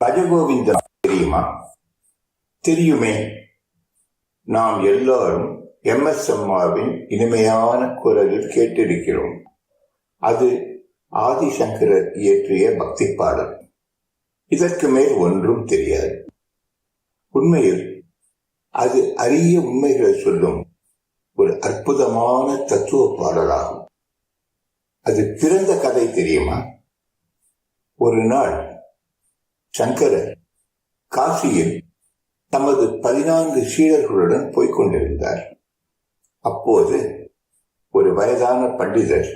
பஜகோவிந்தம் தெரியுமா? தெரியுமே. நாம் எல்லாரும் எம்எஸ்எம்ஆவின் இனிமையான குரலில் கேட்டிருக்கிறோம். அது ஆதிசங்கரர் இயற்றிய பக்தி பாடல். இதற்கு மேல் ஒன்றும் தெரியாது. உண்மையில் அது அரிய உண்மைகளை சொல்லும் ஒரு அற்புதமான தத்துவ பாடலாகும். அது பிறந்த கதை தெரியுமா? ஒரு நாள் சங்கரர் காசியில் தமது 14 சீடர்களுடன் போய்கொண்டிருந்தார். அப்போது ஒரு வயதான பண்டிதர்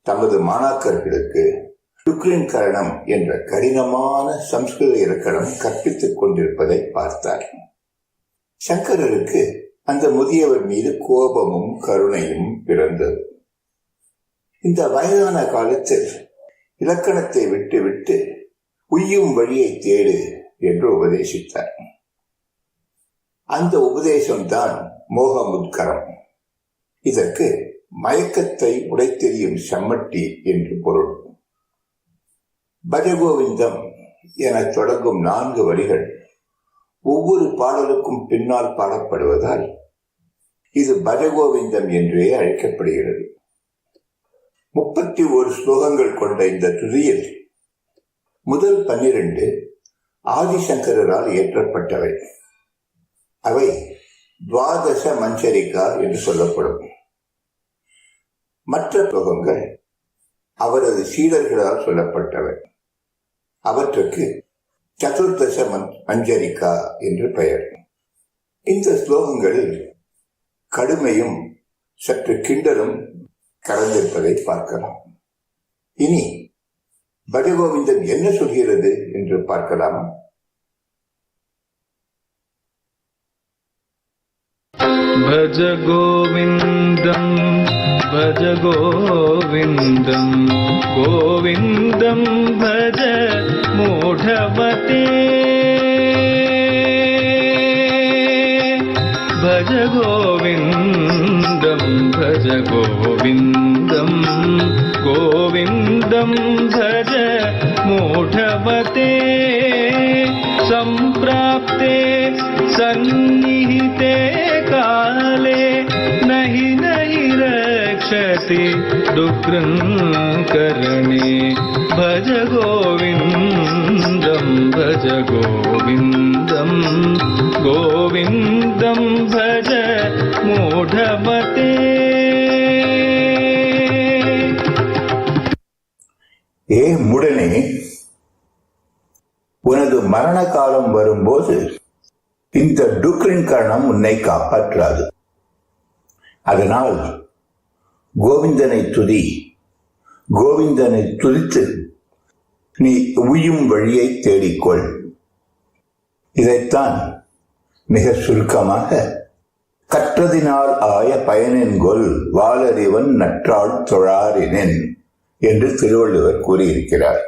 தமது மாணாக்கர்களுக்கு டுக்ரின் கரணம் என்ற கடினமான சம்ஸ்கிருத இலக்கணம் கற்பித்துக் கொண்டிருப்பதை பார்த்தார். சங்கரருக்கு அந்த முதியவர் மீது கோபமும் கருணையும் பிறந்தது. இந்த வயதான காலத்தில் இலக்கணத்தை விட்டு உய்யும் வழியை தேடு என்று உபதேசித்தார். அந்த உபதேசம்தான் மோகமுத்கரம். இதற்கு மயக்கத்தை உடைத்தெறியும் செம்மட்டி என்று பொருள். பஜகோவிந்தம் என தொடங்கும் 4 வரிகள் ஒவ்வொரு பாடலுக்கும் பின்னால் பாடப்படுவதால் இது பஜகோவிந்தம் என்றே அழைக்கப்படுகிறது. 31 ஸ்லோகங்கள் கொண்ட இந்த துதியில் முதல் 12 ஆதிசங்கரால் இயற்றப்பட்டவை. அவை துவாதச மஞ்சரிகா என்று சொல்லப்படும். மற்ற ஸ்லோகங்கள் அவரது சீடர்களால் சொல்லப்பட்டவை. அவற்றுக்கு சதுர்தச மஞ்சரிகா என்று பெயர். இந்த ஸ்லோகங்களில் கடுமையும் சற்று கிண்டலும் கலந்திருப்பதை பார்க்கலாம். இனி பஜகோவிந்தம் என்ன சொல்கிறது என்று பார்க்கலாமா? பஜ கோவிந்தம் பஜ கோவிந்தம் கோவிந்தம் பஜ மூடமதே பஜ கோவிந்தம் பஜ கோவிந்தம் கோவிந்தம் பஜ மூடமதே சம்பிராப்தே சந்நிஹிதே காலே நஹி நஹி ரக்ஷதி டுக்ரன் கரணே பஜ கோவிந்தம் பஜ கோவிந்தம் கோவிந்தம் பஜ மூடமதே. ஏ முடனே, உனது மரண காலம் வரும்போது இந்த டுக்ரின் கரணம் உன்னை காப்பாற்றாது. அதனால் கோவிந்தனை துதி. கோவிந்தனை துதித்து நீ உய்யும் வழியை தேடிக்கொள். இதைத்தான் மிக சுருக்கமாக கற்றதினால் ஆய பயனென்கொல் வாலறிவன் நற்றாள் தொழாரினென் என்று திருவள்ளுவர் கூறியிருக்கிறார்.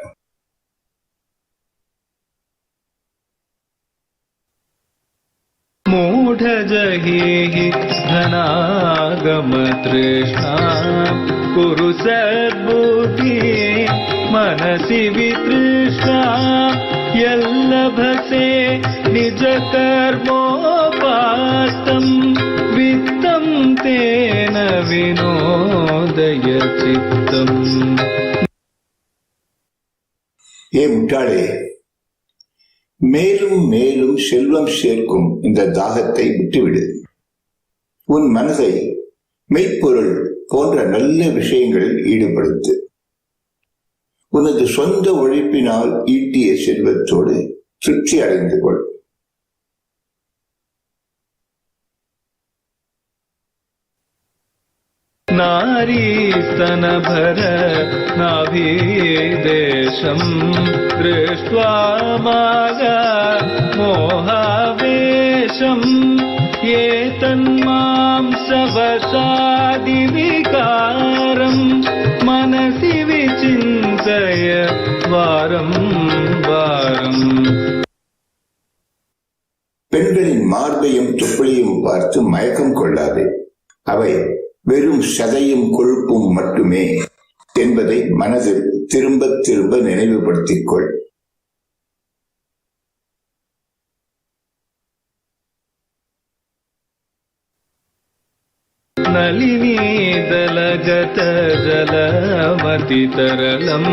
மூடஜஹீஹி தனாகமத்ருஷ்ணா குரு சத்புத்தி மனசி வித்ருஷ்ணா யல்லபசே நிஜ கர்மோபாஸ்தம் வித்தம் தேன வினோதய சித்தம். ஏ முட்டாளே, மேலும் மேலும் செல்வம் சேர்க்கும் இந்த தாகத்தை விட்டுவிடு. உன் மனதை மெய்ப்பொருள் போன்ற நல்ல விஷயங்களில் ஈடுபடுத்து. உனது சொந்த உழைப்பினால் ஈட்டிய செல்வத்தோடு சுற்றி அடைந்து கொள். நாரீஸ்தனபர நாபீதேஷம் திருஷ்ட்வா மாகா மோகாவேஷம் ஏதன்மாம் சவசாதி விகாரம் மனசி விசிந்தய வாரம் வாரம். பெண்களின் மார்பையும் தொப்புளையும் பார்த்து மயக்கம் கொள்ளாதே. அவை வெறும் சதையும் கொழுப்பும் மட்டுமே என்பதை மனதில் திரும்ப திரும்ப நினைவுபடுத்திக் கொள். नलिनीदलगत जलमतितरलम्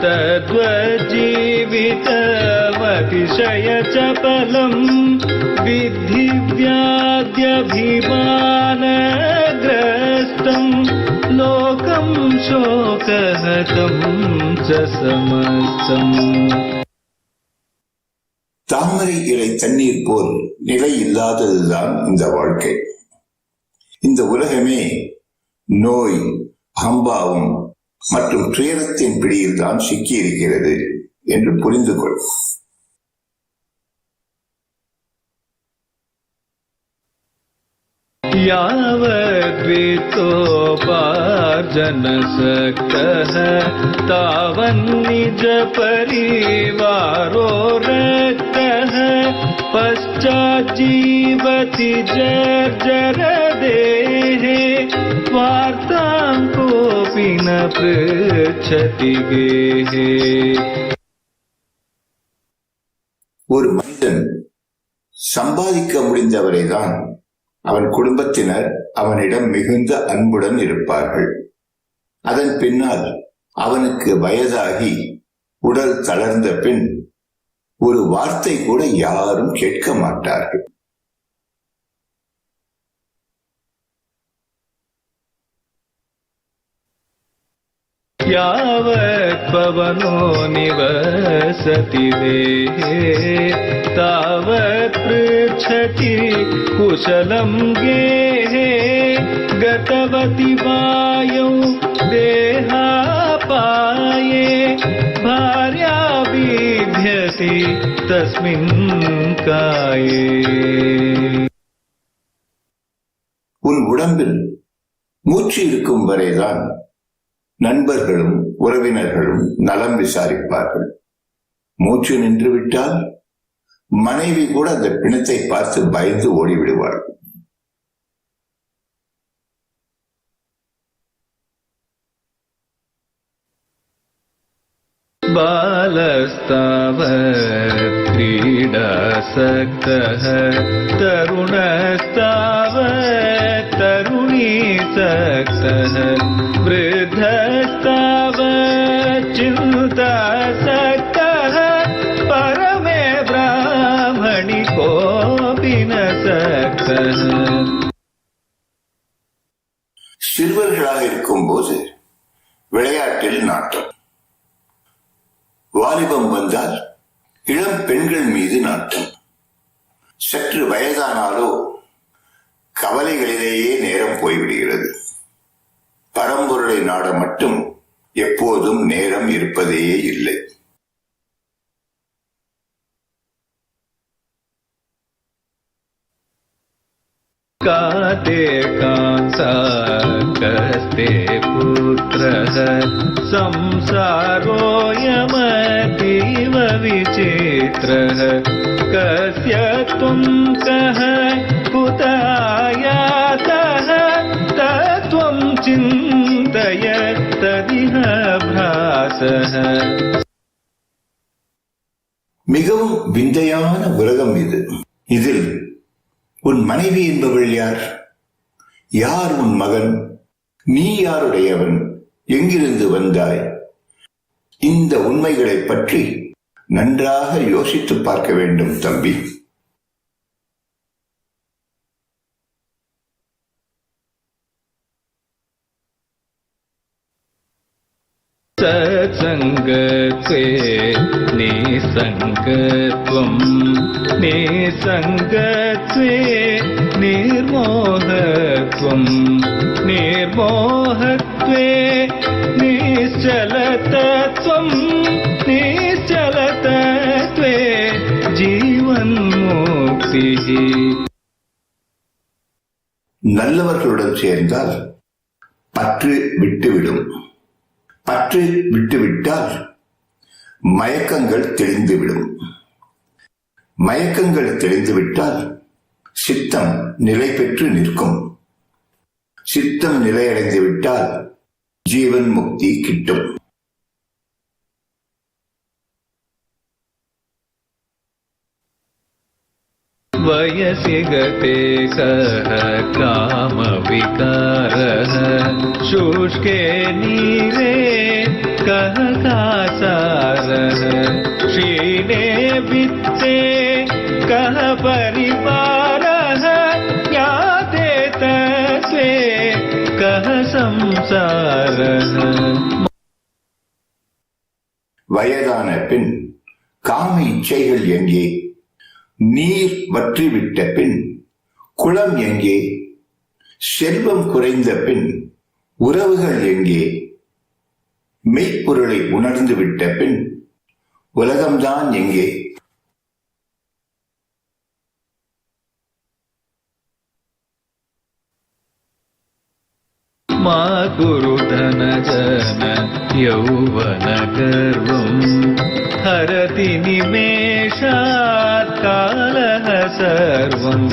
तद्वज्जीवितमतिशयचपलम् विद्धि व्याध्यभिमानग्रस्तम् लोकं शोकहतं च समस्तम्. தாமரை இலை தண்ணீர் போல் நிலை இல்லாததுதான் இந்த வாழ்க்கை. இந்த உலகமே நோய், அம்பாவும் மற்றும் துயரத்தின் பிடியில் தான் சிக்கியிருக்கிறது என்று புரிந்து கொள். यावद्वित्तोपार्जनसक्तः तावन्निज परिवारो रक्तः पश्चाज्जीवति जर्जरदेहे वार्तां कोऽपि न पृच्छति गेहे. ஒரு மனிதன் சம்பாதிக்க முடிந்தவரைதான் அவன் குடும்பத்தினர் அவனிடம் மிகுந்த அன்புடன் இருப்பார்கள். அதன் பின்னால் அவனுக்கு வயதாகி உடல் தளர்ந்த பின் ஒரு வார்த்தை கூட யாரும் கேட்க மாட்டார்கள். यावत् पवनो निवसति देहे तावत् पृच्छति कुशलं गेहे गतवति वायौ देहापाये भार्या बिभ्यति तस्मिन् काये. உன் உடம்பில் மூச்சு இருக்கும் வரைதான் நண்பர்களும் உறவினர்களும் நலம் விசாரிப்பார்கள். மூச்சு நின்று விட்டால் மனைவி கூட அந்த பிணத்தை பார்த்து பயந்து ஓடிவிடுவாள். बालस्तावत् क्रीडासक्तः तरुणस्तावत् तरुणीसक्तः वृद्धस्तावत् चिन्तासक्तः परमे ब्राह्मणि कोऽपि न सक्तः. சிறுவர்களாக இருக்கும் போது விளையாட்டில் நாட்டம், வாலிபம் வந்தால் இளம் பெண்கள் மீது நாட்டம், சற்று வயதானாலோ கவலைகளிலேயே நேரம் போய்விடுகிறது. பரம்பொருளை நாட மட்டும் எப்போதும் நேரம் இருப்பதே இல்லை. काते कांसा कस्ते पुत्रः संसारोऽयमतीव विचित्रः कस्य त्वं कः कुत आयातः तत्त्वं चिन्तय तदिह भ्रासः. மிகவும் விந்தையான உலகம் இது. இதில் உன் மனைவி என்பவள் யார்? யார் உன் மகன்? நீ யாருடையவன்? எங்கிருந்து வந்தாய்? இந்த உண்மைகளை பற்றி நன்றாக யோசித்து பார்க்க வேண்டும் தம்பி. सत्सङ्गत्वे निसङ्गत्वं निसङ्गत्वे निर्मोहत्वं निर्मोहत्वे निश्चलतत्वं निश्चलतत्वे जीवन्मुक्तिः. நல்லவர்களுடன் சேர்ந்தால் பற்று விட்டுவிடும். பற்று விட்டுவிட்டால் மயக்கங்கள் தெளிந்துவிடும். மயக்கங்கள் தெளிந்துவிட்டால் சித்தம் நிலை பெற்று நிற்கும். சித்தம் நிலையடைந்து விட்டால் ஜீவன் முக்தி கிட்டும். वयसि गते कः कामविकारः शुष्के नीरे कः कासारः क्षीणे वित्ते कः परिपारः ज्ञाते तत्त्वे कः संसारः. வயதான பின் காம இச்சைகள் எங்கே? நீர் வற்றிவிட்ட பின் குளம் எங்கே? செல்வம் குறைந்த பின் உறவுகள் எங்கே? மெய்ப்பொருளை உணர்ந்து விட்ட பின் உலகம்தான் எங்கே? मा कुरु धन जन यौवन गर्वम् हरति निमेषात् कालः सर्वम्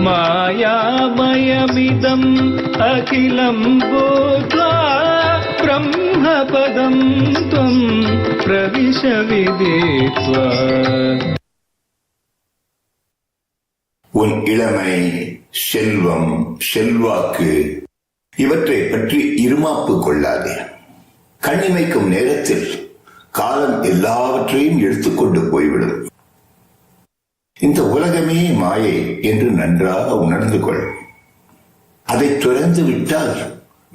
मायामयमिदम् अखिलम् भूत्वा ब्रह्मपदम् त्वम् प्रविश विदित्वा. உன் இளமை, செல்வம், செல்வாக்கு இவற்றை பற்றி இருமாப்பு கொள்ளாதே. கண்ணிமைக்கும் நேரத்தில் காலம் எல்லாவற்றையும் எடுத்துக்கொண்டு போய்விடும். இந்த உலகமே மாயை என்று நன்றாக உணர்ந்து கொள். அதை துறந்து விட்டால்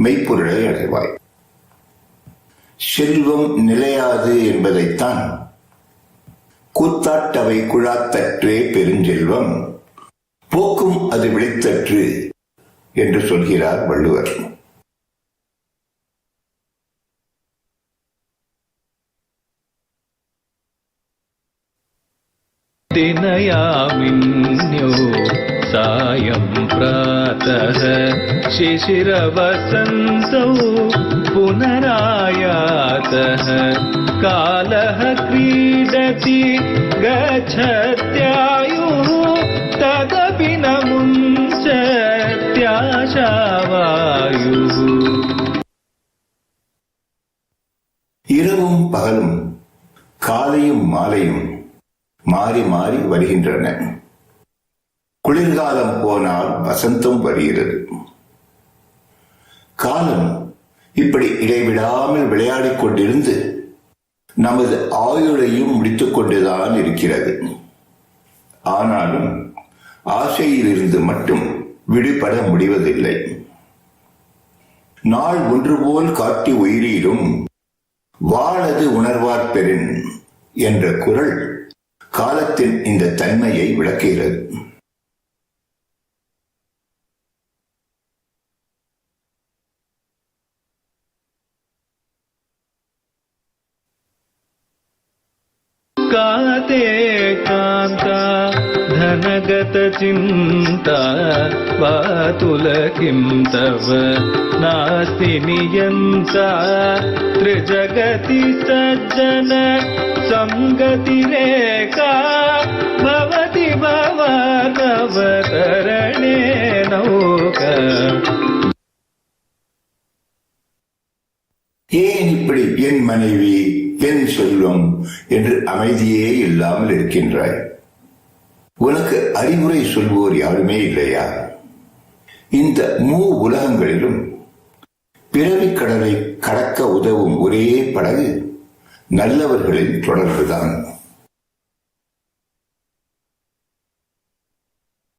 மெய்ப்பொருளை அடைவாய். செல்வம் நிலையாது என்பதைத்தான் கூத்தாட்டவை குழாத்தற்றே பெருஞ்செல்வம் போக்கும் அது விளைத்தற்று என்று சொல்கிறார் வள்ளுவர். दिनयामिन्यो सायं प्रातः शिशिरवसन्तौ पुनरायातः कालः क्रीडति गच्छत्यायुः तदपि न मुञ्चत्याशावायुः. இரவும் பகலும் காலையும் மாலையும் மாறி மாறி வருகின்றன. குளிர்காலம் போனால் வசந்தம் வருகிறது. காலம் இப்படி இடைவிடாமல் விளையாடிக் கொண்டிருந்து நமது ஆயுளையும் முடித்துக் கொண்டுதான் இருக்கிறது. ஆனாலும் ஆசையிலிருந்து மட்டும் விடுபட முடிவதில்லை. நாள் ஒன்று போல் காட்டி உயிரீரும் வாழது உணர்வார் பெறின் என்ற குரல் காலத்தின் இந்த தன்மையை விளக்குகிறது. काते कान्ता धनगत चिन्ता वातुल किं तव नास्ति नियन्ता त्रिजगति सज्जन संगतिरेका भवति भवार्णवतरणे नौका. ஏன் இப்படி என் மனைவி, என் செல்வம் என்று அமைதியே இல்லாமல் இருக்கின்றாய்? உனக்கு அறிவுரை சொல்வோர் யாருமே இல்லையா? இந்த உலகங்களிலும் பிறவிக் கடலை கடக்க உதவும் ஒரே படகு நல்லவர்களின் தொடர்புதான்.